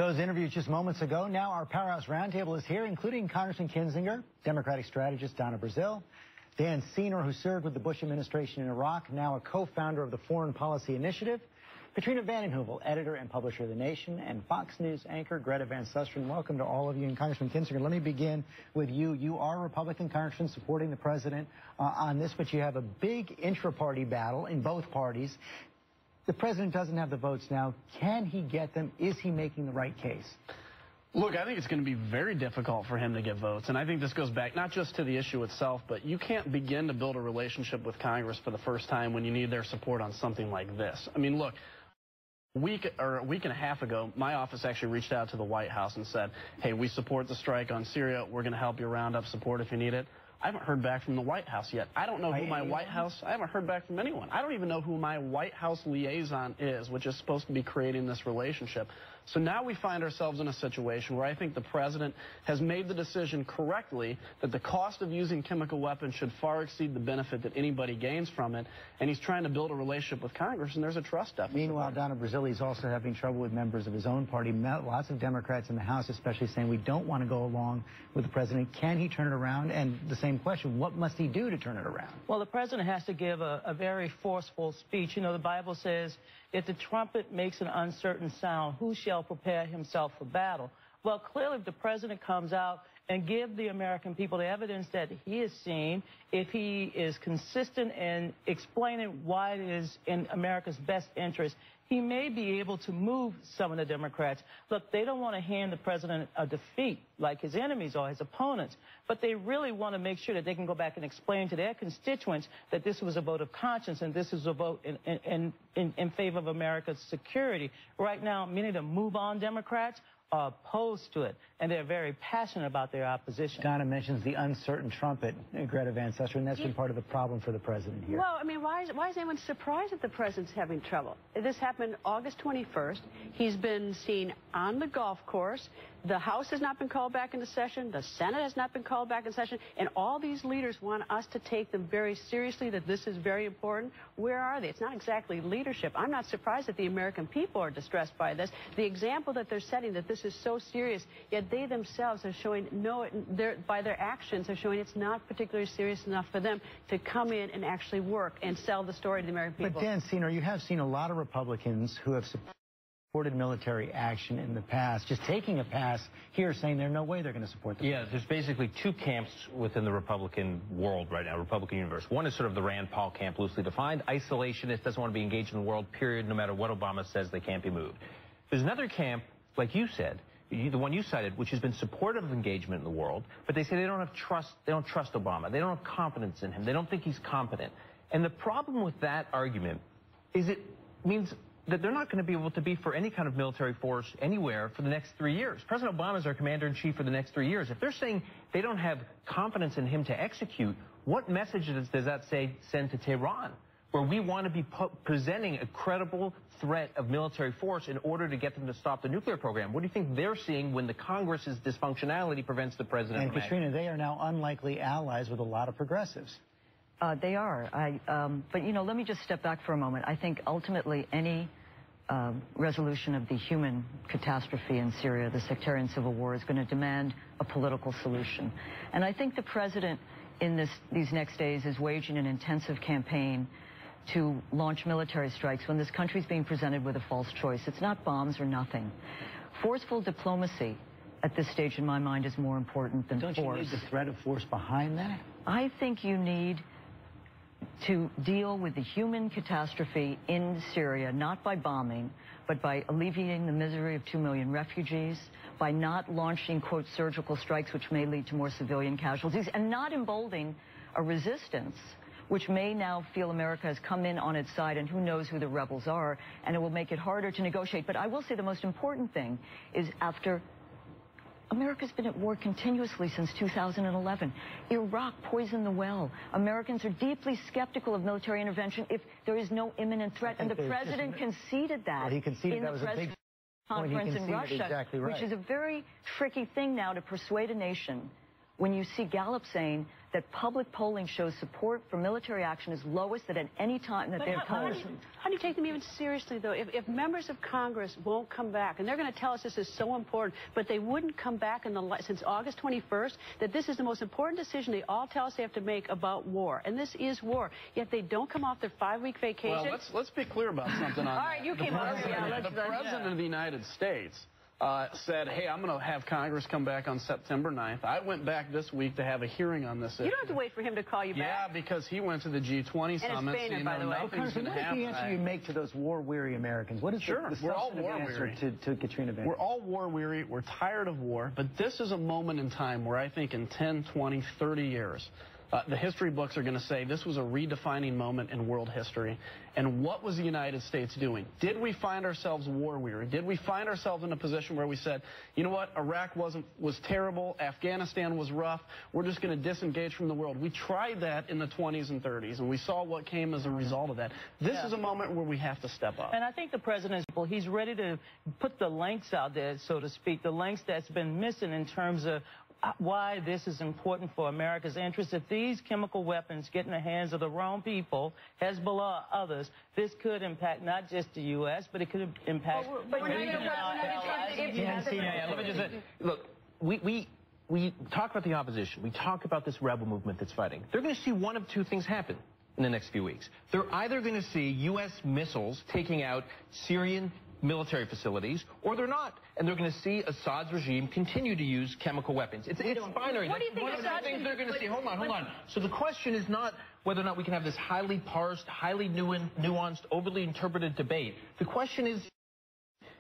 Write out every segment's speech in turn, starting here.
Those interviews just moments ago. Now our Powerhouse Roundtable is here, including Congressman Kinzinger, Democratic strategist down in Brazil, Dan Senor, who served with the Bush administration in Iraq, now a co-founder of the Foreign Policy Initiative, Katrina Vanden Heuvel, editor and publisher of The Nation, and Fox News anchor Greta Van Susteren. Welcome to all of you. And Congressman Kinzinger, let me begin with you. You are a Republican congressman supporting the president on this, but you have a big intra-party battle in both parties. The president doesn't have the votes now. Can he get them? Is he making the right case? Look, I think it's going to be very difficult for him to get votes, and I think this goes back not just to the issue itself, but you can't begin to build a relationship with Congress for the first time when you need their support on something like this. I mean, look, a week and a half ago, my office actually reached out to the White House and said, hey, we support the strike on Syria. We're going to help you round up support if you need it. I haven't heard back from the White House yet. I don't know who my White House, I haven't heard back from anyone. I don't even know who my White House liaison is, which is supposed to be creating this relationship. So now we find ourselves in a situation where I think the president has made the decision correctly that the cost of using chemical weapons should far exceed the benefit that anybody gains from it, and he's trying to build a relationship with Congress, and there's a trust deficit. Meanwhile, down in Brazil, he's also having trouble with members of his own party. Lots of Democrats in the House especially saying we don't want to go along with the president. Can he turn it around? And the same question, what must he do to turn it around? Well, the president has to give a very forceful speech. You know, the Bible says, if the trumpet makes an uncertain sound, who shall prepare himself for battle? Well, clearly, if the president comes out and give the American people the evidence that he has seen, if he is consistent in explaining why it is in America's best interest, he may be able to move some of the Democrats. Look, they don't want to hand the president a defeat like his enemies or his opponents, but they really want to make sure that they can go back and explain to their constituents that this was a vote of conscience and this is a vote in favor of America's security. Right now, many of the move-on Democrats are opposed to it, and they're very passionate about their opposition. Donna mentions the uncertain trumpet, Greta Van Susteren. That's been part of the problem for the president here. Well, I mean, why is anyone surprised that the president's having trouble? This happened August 21st. He's been seen on the golf course. The House has not been called back into session. The Senate has not been called back into session. And all these leaders want us to take them very seriously, that this is very important. Where are they? It's not exactly leadership. I'm not surprised that the American people are distressed by this. The example that they're setting, that this is so serious, yet they themselves are showing by their actions are showing it's not particularly serious enough for them to come in and actually work and sell the story to the American people. But Dan Senor, you have seen a lot of Republicans who have supported military action in the past, just taking a pass here, saying there's no way they're going to support the president. There's basically two camps within the Republican world right now, Republican universe. One is sort of the Rand Paul camp, loosely defined, isolationist, doesn't want to be engaged in the world, period, no matter what Obama says, they can't be moved. There's another camp, like you said, the one you cited, which has been supportive of engagement in the world, but they say they don't trust Obama, they don't have confidence in him, they don't think he's competent. And the problem with that argument is it means that they're not going to be able to be for any kind of military force anywhere for the next 3 years. President Obama is our commander-in-chief for the next 3 years. If they're saying they don't have confidence in him to execute, what message does that send to Tehran, where we want to be presenting a credible threat of military force in order to get them to stop the nuclear program? What do you think they're seeing when the Congress's dysfunctionality prevents the president from acting? And Katrina, they are now unlikely allies with a lot of progressives. They are. But, you know, let me just step back for a moment. I think ultimately any resolution of the human catastrophe in Syria, the sectarian civil war, is going to demand a political solution. And I think the president in these next days is waging an intensive campaign to launch military strikes when this country is being presented with a false choice. It's not bombs or nothing. Forceful diplomacy at this stage, in my mind, is more important than force. Don't you need the threat of force behind that? I think you need to deal with the human catastrophe in Syria, not by bombing, but by alleviating the misery of 2 million refugees, by not launching, quote, surgical strikes, which may lead to more civilian casualties, and not emboldening a resistance, which may now feel America has come in on its side, and who knows who the rebels are, and it will make it harder to negotiate. But I will say the most important thing is after America's been at war continuously since 2011. Iraq poisoned the well. Americans are deeply skeptical of military intervention if there is no imminent threat. And the president conceded that. Well, he conceded that was a big conference in Russia, exactly right. Which is a very tricky thing now to persuade a nation when you see Gallup saying that public polling shows support for military action is lowest at any time that they've How do you take them even seriously, though? If members of Congress won't come back, and they're going to tell us this is so important, but they wouldn't come back since August 21st, that this is the most important decision they all tell us they have to make about war. And this is war. Yet they don't come off their 5-week vacation. Well, let's be clear about something on All right, you came up here. The President of the United States said, hey, I'm going to have Congress come back on September 9th. I went back this week to have a hearing on this issue. You don't have to wait for him to call you back. Yeah, because he went to the G20 summit. And it's Boehner, by the way. What is the answer you make to those war-weary Americans? What is the we're all war-weary. To Katrina Vance? We're all war-weary. We're tired of war. But this is a moment in time where I think in 10, 20, 30 years, the history books are going to say this was a redefining moment in world history. And what was the United States doing? Did we find ourselves war-weary? Did we find ourselves in a position where we said, you know what, Iraq was terrible, Afghanistan was rough, we're just going to disengage from the world? We tried that in the 20s and 30s, and we saw what came as a result of that. This is a moment where we have to step up. And I think the president, he's ready to put the links out there, so to speak, the links that's been missing in terms of why this is important for America's interests. If these chemical weapons get in the hands of the wrong people, Hezbollah, others, this could impact not just the U.S., but it could impact... Look, we talk about the opposition. We talk about this rebel movement that's fighting. They're going to see one of two things happen in the next few weeks. They're either going to see U.S. missiles taking out Syrian military facilities, or they're not. And they're going to see Assad's regime continue to use chemical weapons. It's binary. What do you think one of the things they're going to see. Hold on. So the question is not whether or not we can have this highly parsed, highly nuanced, overly interpreted debate. The question is,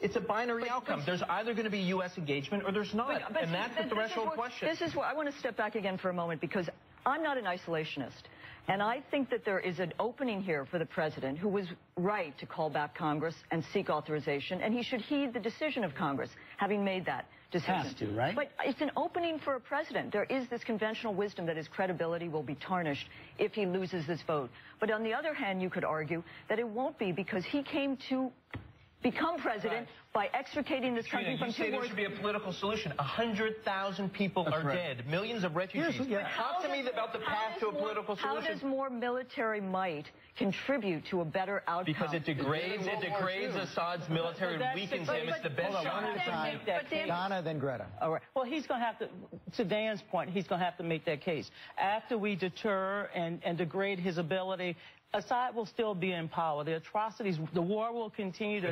it's a binary outcome. There's either going to be U.S. engagement or there's not. And that's the threshold question. This is where I want to step back again for a moment, because I'm not an isolationist. And I think that there is an opening here for the president, who was right to call back Congress and seek authorization, and he should heed the decision of Congress, having made that decision. Has to, right? But it's an opening for a president. There is this conventional wisdom that his credibility will be tarnished if he loses this vote. But on the other hand, you could argue that it won't be, because he came to become president by extricating this country from two wars. There should be a political solution. 100,000 people are dead. Millions of refugees. Talk to me about the path to a political solution. How does more military might contribute to a better outcome? Because it degrades Assad's military and weakens him. It's the best shot. Donna, then Greta. All right. Well, he's going to have to Dan's point, he's going to have to make that case. After we deter and degrade his ability, Assad will still be in power. The atrocities, the war will continue.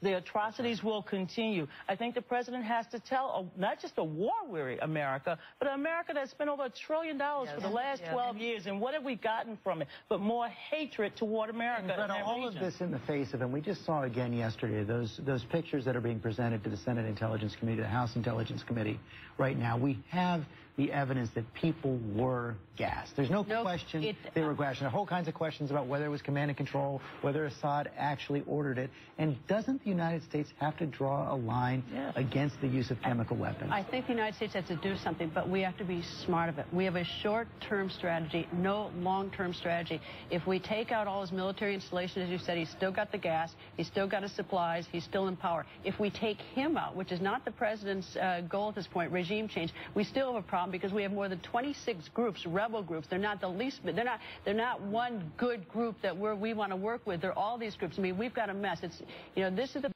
The atrocities will continue. I think the president has to tell not just a war-weary America, but an America that's spent over $1 trillion for the last 12 years. And what have we gotten from it? But more hatred toward America. But all of this in the face of, and we just saw again yesterday, those pictures that are being presented to the Senate Intelligence Committee, the House Intelligence Committee right now. We have the evidence that people were gassed. There's no question they were gassed. There are whole kinds of questions about whether it was command and control, whether Assad actually ordered it. And doesn't the United States have to draw a line against the use of chemical weapons? I think the United States has to do something, but we have to be smart of it. We have a short-term strategy, no long-term strategy. If we take out all his military installations, as you said, he's still got the gas, he's still got his supplies, he's still in power. If we take him out, which is not the president's goal at this point, regime change, we still have a problem, because we have more than 26 groups, rebel groups. They're not the least, they're not one good group that we want to work with. They're all these groups. I mean, we've got a mess. This is the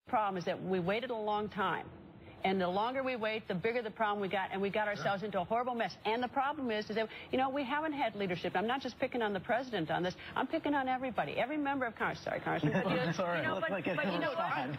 problem, is that we waited a long time. And the longer we wait, the bigger the problem we got, and we got ourselves into a horrible mess. And the problem is that, we haven't had leadership. I'm not just picking on the president on this. I'm picking on everybody, every member of Congress. Sorry, Congressman.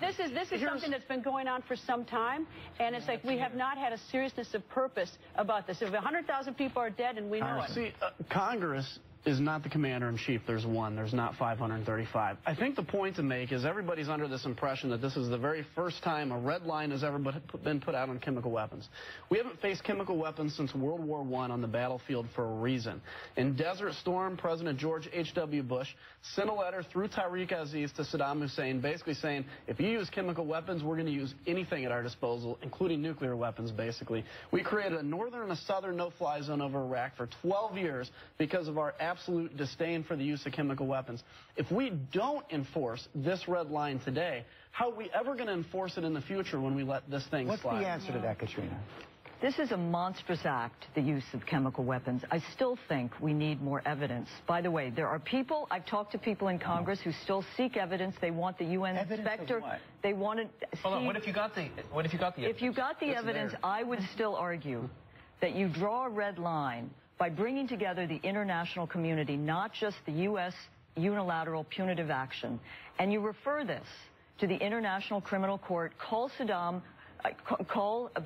This is something that's been going on for some time, and it's like we have not had a seriousness of purpose about this. If 100,000 people are dead, and we know it. See, Congress is not the commander-in-chief. There's one. There's not 535. I think the point to make is everybody's under this impression that this is the very first time a red line has ever been put out on chemical weapons. We haven't faced chemical weapons since World War I on the battlefield for a reason. In Desert Storm, President George H.W. Bush sent a letter through Tariq Aziz to Saddam Hussein basically saying, if you use chemical weapons, we're going to use anything at our disposal, including nuclear weapons, basically. We created a northern and a southern no-fly zone over Iraq for 12 years because of our absolute disdain for the use of chemical weapons. If we don't enforce this red line today, how are we ever going to enforce it in the future when we let this thing slide? What's the answer to that, Katrina? This is a monstrous act, the use of chemical weapons. I still think we need more evidence. By the way, there are people, I've talked to people in Congress who still seek evidence. They want the UN inspector. Of what? They want to see. Hold on, what if you got the evidence? If you got the evidence, I would still argue that you draw a red line by bringing together the international community, not just the U.S. unilateral punitive action, and you refer this to the International Criminal Court, call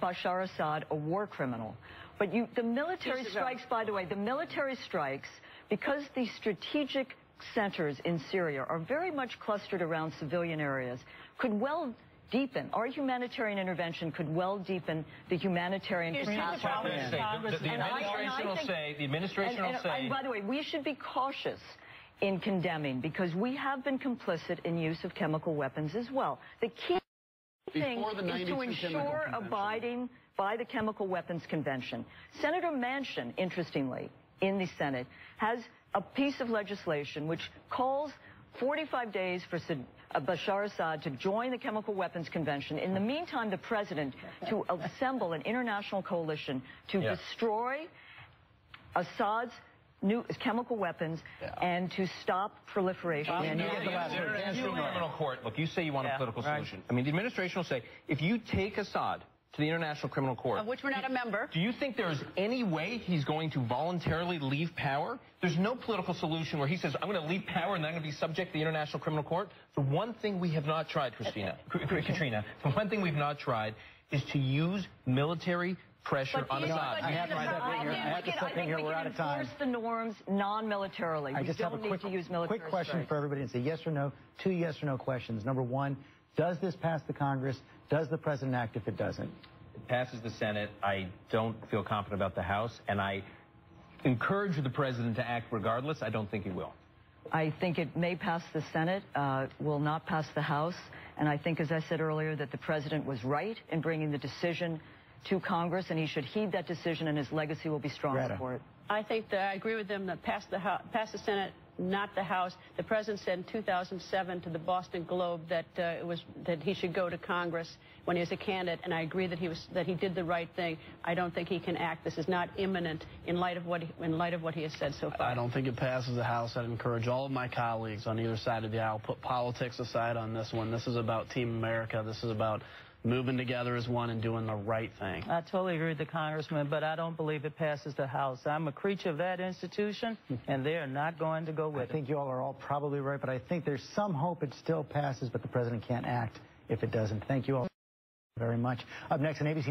Bashar Assad a war criminal. But the military strikes, by the way, the military strikes, because the strategic centers in Syria are very much clustered around civilian areas, could well deepen. Our humanitarian intervention could well deepen the humanitarian capacity. The administration will say. And by the way, we should be cautious in condemning, because we have been complicit in use of chemical weapons as well. The key thing is to ensure abiding by the Chemical Weapons Convention. Senator Manchin, interestingly, in the Senate, has a piece of legislation which calls 45 days for Bashar Assad to join the Chemical Weapons Convention. In the meantime, the president to assemble an international coalition to destroy Assad's new chemical weapons and to stop proliferation. Criminal court. Look, you say you want a political solution. I mean, the administration will say, if you take Assad to the International Criminal Court, of which we're not a member, do you think there's any way he's going to voluntarily leave power? There's no political solution where he says, I'm going to leave power and then I'm going to be subject to the International Criminal Court. The one thing we have not tried, Katrina, the one thing we've not tried is to use military pressure on Assad. I have to step in here. We're out of time. Enforce the norms non-militarily. I just have a quick question for everybody. It's a yes or no, 2 yes or no questions. Number one, does this pass the Congress? Does the president act if it doesn't? It passes the Senate. I don't feel confident about the House, and I encourage the president to act regardless. I don't think he will. I think it may pass the Senate, will not pass the House, and I think, as I said earlier, that the president was right in bringing the decision to Congress, and he should heed that decision, and his legacy will be strong for it. I think that I agree with them that pass the Senate, not the House. The president said in 2007 to the Boston Globe that that he should go to Congress when he was a candidate, and I agree that he did the right thing. I don't think he can act. This is not imminent in light of what he has said so far. I don't think it passes the House. I'd encourage all of my colleagues on either side of the aisle, put politics aside on this one. This is about Team America. This is about moving together as one and doing the right thing. I totally agree with the Congressman, but I don't believe it passes the House. I'm a creature of that institution, and they are not going to go with it. I think you all are all probably right, but I think there's some hope it still passes, but the president can't act if it doesn't. Thank you all very much. Up next on ABC.